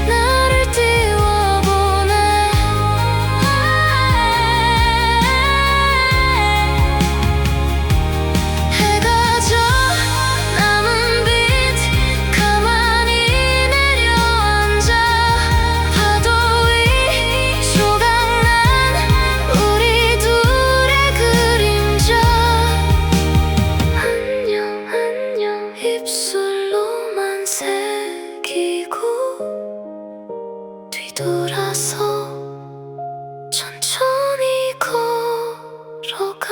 나를 띄워보내. 해가 져 남은 빛 가만히 내려앉아. 파도 위 조각난 우리 둘의 그림자. 안녕 안녕 입술로만 새기고 뒤돌아서 천천히 걸어가.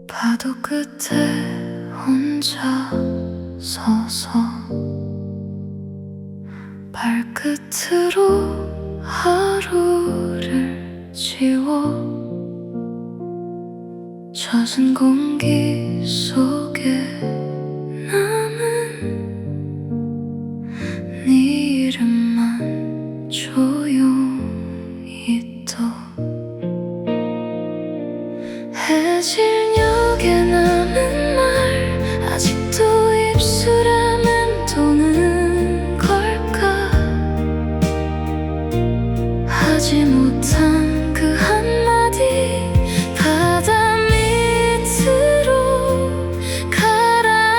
파도 끝에 혼자 서서 발끝으로 하루를 지워. 젖은 공기 속에 남은 네 이름만 조용히 떠. 해질녘에 남은 말 아직도 입술에 맴도는 걸까. 하지 못한 그 한마디 바다 밑으로 가라.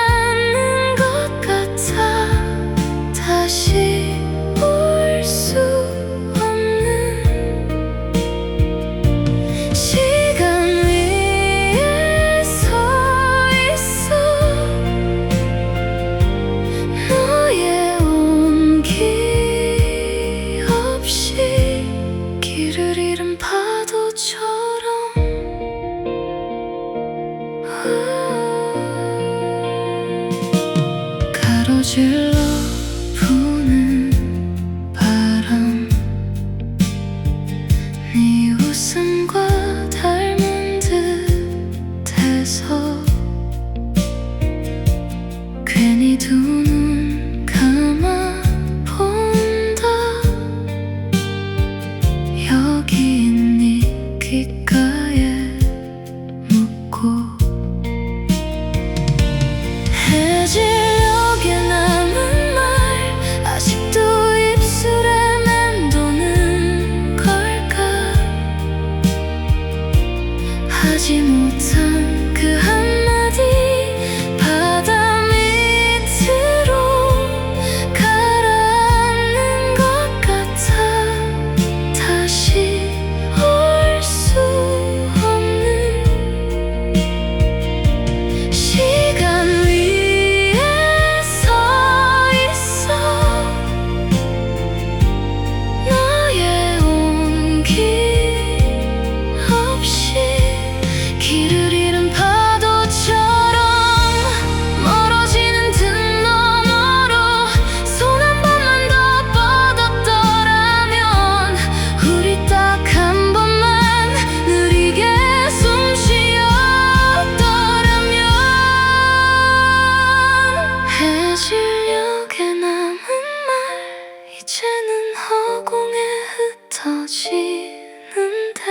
무너지는데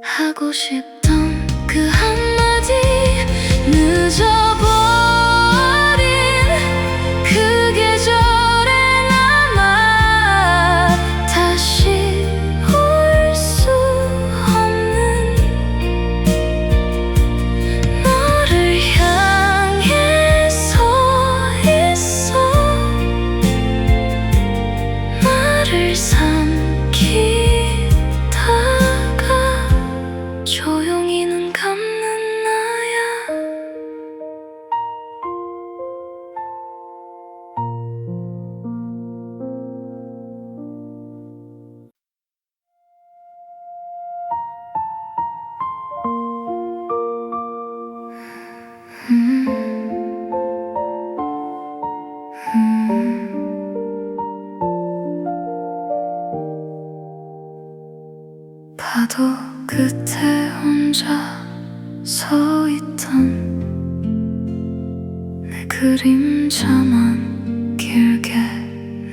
하고 싶던 그 한마디 늦어버린 그 계절에 남아 다시 올 수 없는 너를 향해 서 있어 나를 삼키다가 조용히 눈 감는 나야. 파도 끝에 혼자 서 있던 내 그림자만 길게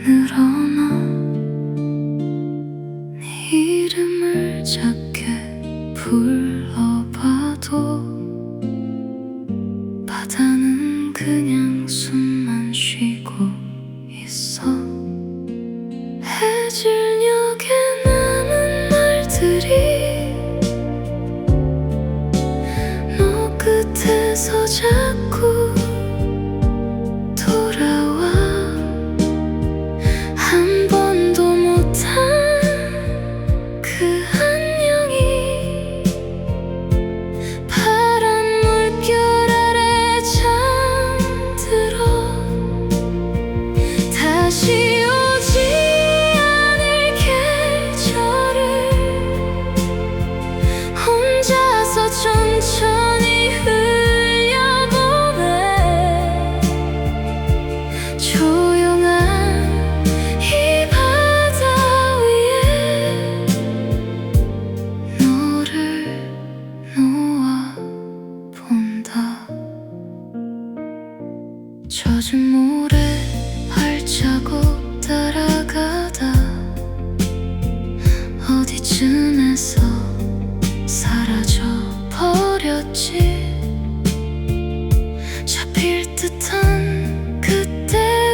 늘어나 네 이름을 작게 불러봐도 바다는 그냥 숨만 쉬고 있어. 해질녘에 남은 말들이 너 끝에서 자꾸 돌아와. 한 번도 못한 그 안녕이 파란 물결 아래 잠들어 다시 오지 않을 계절을 혼자서 천천히 흘려보내. 조용한 이 바다 위에 너를 놓아본다. 젖은 물에 발자국 따라가다 어디쯤에서 사라져 버렸지. 잡힐 듯한 그때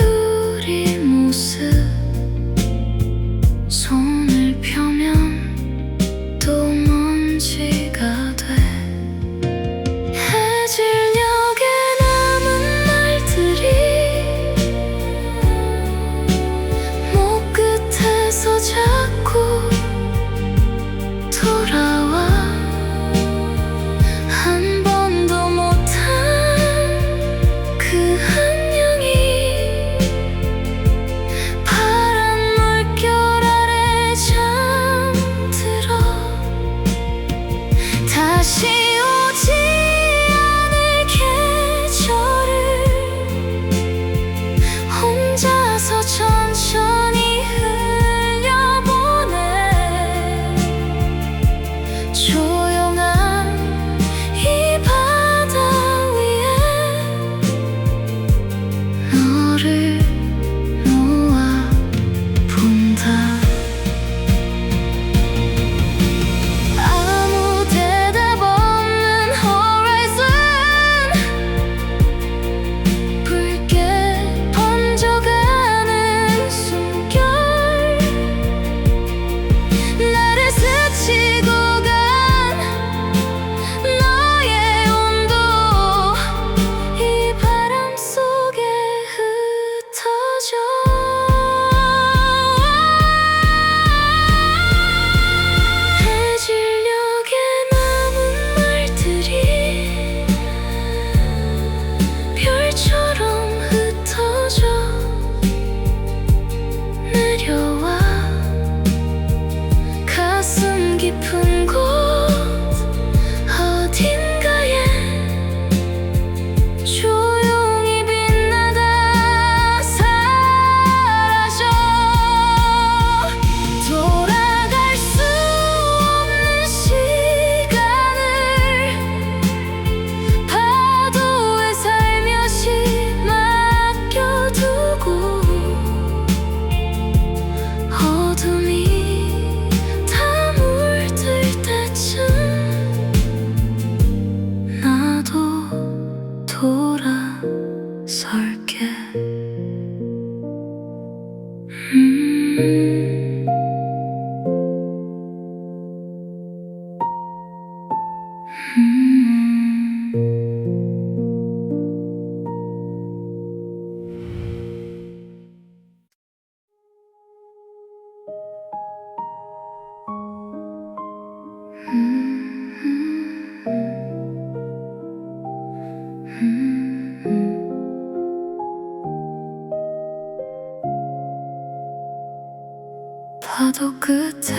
파도 끝에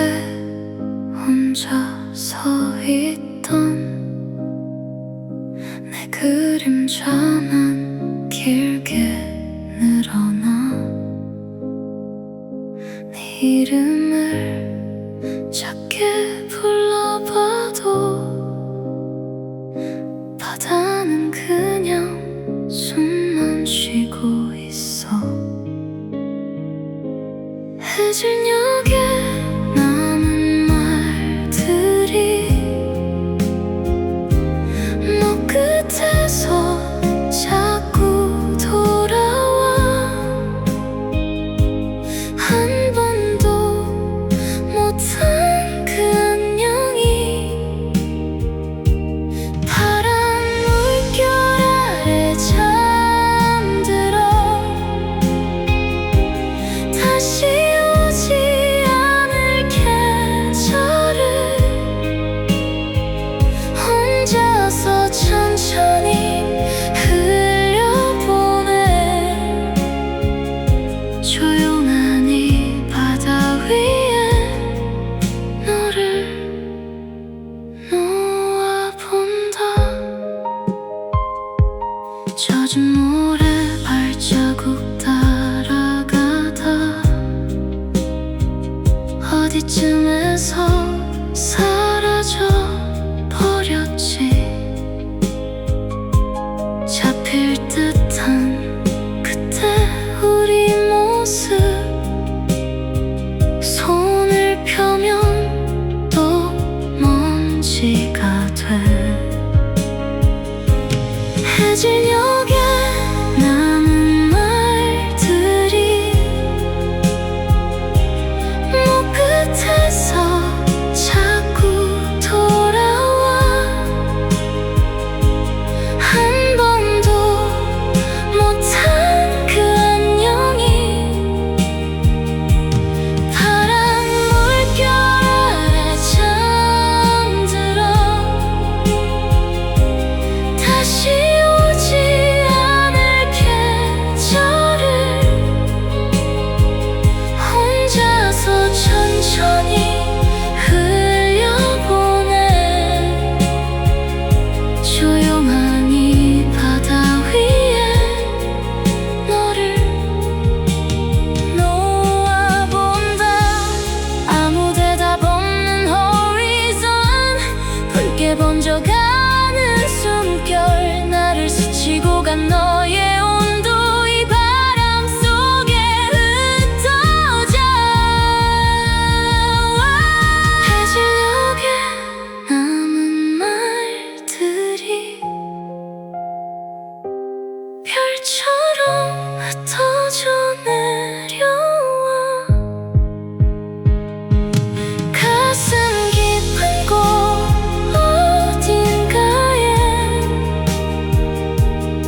혼자 서 있던 내 그림자만 길게 늘어나 네 이름을 작게 불러봐도 바다는 그냥 숨만 쉬고 있어. 해질녘에 남은 말들이 너 끝에서 자꾸 돌아와. 한 번도 못한 그 안녕이 파란 물결 아래 잠들어 다시 오지 않을 계절을 혼자서 천천히 흘려보내. 조용한 이 바다 위에 너를 놓아본다. 젖은 모래 발자국 따라가다 어디쯤에서 사라져 버렸지. 잡힐 듯한 그때 우리 모습 손을 펴면 또 먼지가 돼. 해질녘에 남은 말들이 목 끝에서 자꾸 돌아와. 한 번도 못한 그 안녕이 파란 물결 아래 잠들어 다시 오지 않을 계절을 혼자서 천천히 흘려보내. 조용한 이 바다 위에 너를 놓아본다. 아무 대답 없는 호리존 붉게 번져가는 숨결 나를 스치고 간 너의 온도 이 바람 속에 흩어져. 해질녘에 남은 말들이 별처럼 흩어져 내려와. 가슴 깊은 곳 어딘가에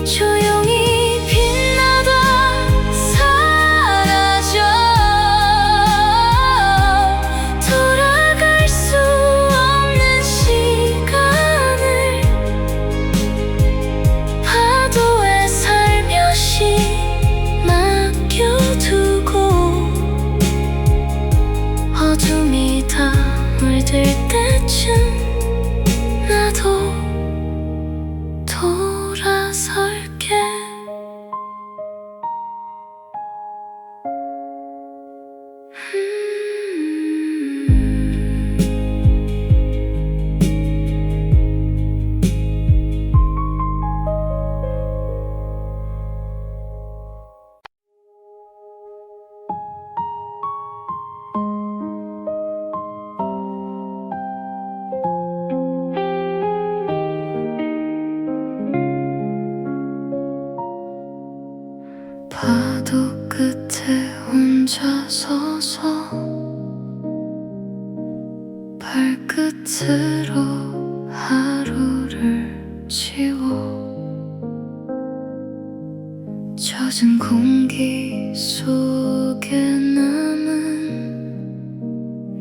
조용히 빛나다 사라져. 돌아갈 수 없는 시간을 파도에 살며시 맡겨두고 어둠이 다 물들 때쯤 나도 돌아설게. 파도 끝에 혼자 서서 발끝으로 하루를 지워 젖은 공기 속에 남은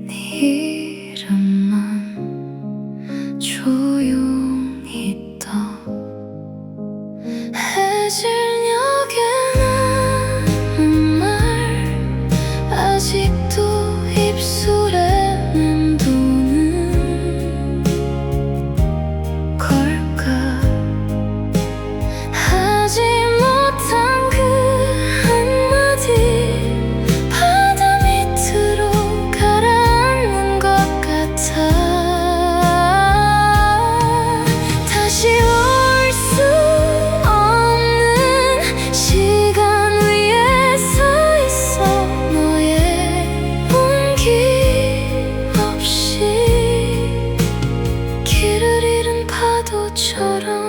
네 이름만 조용히 떠 해질녘에 남은 말 아직도 입술에 맴도는 걸까 하지 못한 그 한마디 바다 밑으로 가라앉는 것 같아 다시 올 수 없는 시간 위에 서 있어 너의 온기 없이 길을 잃은 파도처럼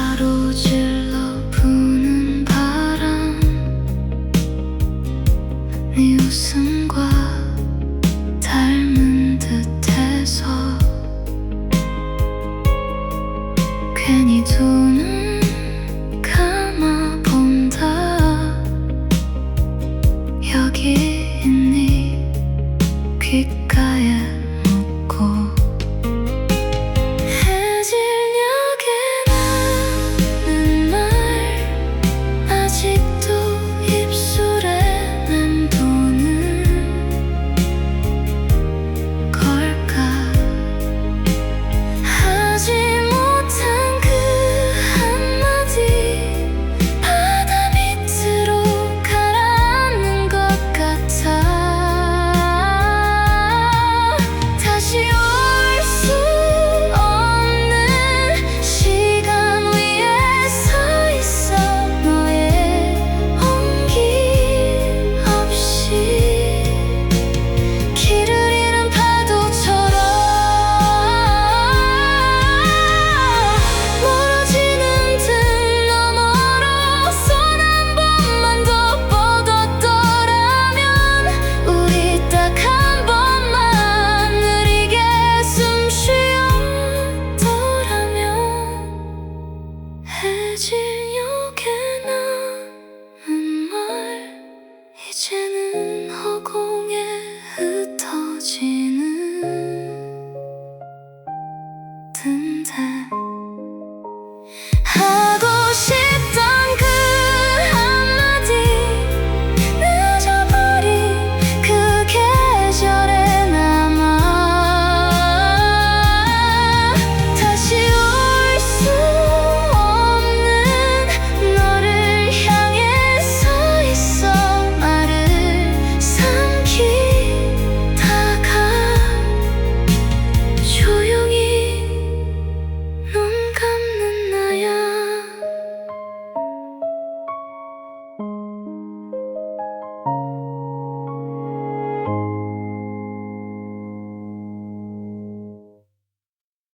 가로질러 부는 바람 네 웃음과 닮은 듯해서 괜히 두 눈